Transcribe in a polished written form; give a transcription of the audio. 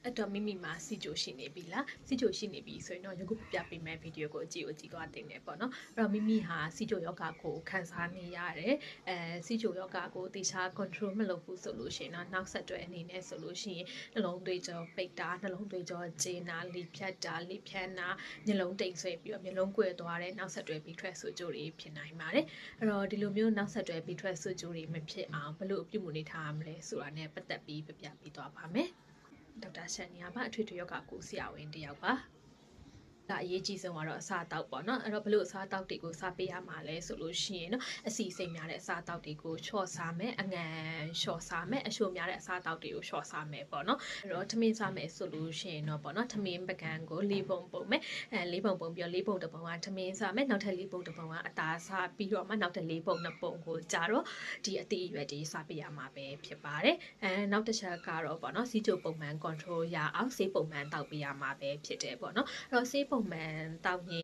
အဲ့တော့မိမိမှာစီချိုရှိနေပြီလားစီချိုရှိနေပြီဆိုရင်တော့ယခုပြပေးမယ့်ဗီဒီယိုကိုကြည့်သွားတင်တယ်ပေါ့နော်အဲ့တော့မိမိဟာစီချိုယောဂကိုခံစားနေရတယ်စီချိုယောဂကိုတေချာ control မလုပ်ဘူးဆိုလို့ရှိရင်တော့နောက်ဆက်တွဲအနေနဲ့ဆိုလို့ရှိရင်နှလုံးသွေးကြောပိတ်တာနှလုံးသွေးကြောကျဉ်တာလေဖြတ်တာလေဖြန်းတာမျက်လုံးတိမ်ဆွဲပြီးတော့မျက်လုံးကွယ်သွားတဲ့နောက်ဆက်တွဲပြီးထွက်ဆိုကြိုတွေဖြစ်နိုင်ပါတယ်အဲ့တော့ဒီလိုမျိုးနောက်ဆက်တွဲပြီးထွက်ဆိုကြိုတွေမဖြစ်အောင်ဘယ်လိုအပြုမှုနေထားရမလဲဆိုတာ နဲ့ပတ်သက်ပြီးပြပြပေးသွားပါမယ်ဒေါက်တာရှန်နီယာပါအထွေထွေယောဂကိုဆရာဝန်တယောက်ပါဒါအရေးကြီးဆုံးကတော့အစာတောက်ပေါ့နော်အဲ့တော့ဘလို့အစာတောက်တွေကိုစားပေးရမှာလဲဆိုလို့ရှိရင်နော်အစီစိတ်များတဲ့အစာတောက်တွေကိုလျှော့စားမယ်အငံလျှော့စားမယ်အရှိုများတဲ့အစာတောက်တွေကိုလျှော့စားမယ်ပေါ့နော်အဲ့တော့ထမင်းစားမယ်ဆိုလို့ရှိရင်တော့ပေါ့နော်ထမင်းပကံကို၄ပုံပုံမယ်၄ပုံပုံပြီးတော့၄ပုံတစ်ပုံကထမင်းစားမယ်နောက်ထပ်၄ပုံတစ်ပုံကအသားစားပြီးတော့မှနောက်ထပ်၄ပုံ2ပုံကိုကြာတော့ဒီအသေးအရွယ်တွေစားပေးရမှာပဲဖြစ်ပါတယ်နောက်တစ်ချက်ကတော့ပေါ့နော်စီချိုပုံမှန် control ရအောင်ဆေးပုံမှန်တောက်ပေးရမှာပဲဖြစ်တယ်ပေါ့နော်အဲ့တော့ဆေးပုံမှန်တောက်ရင်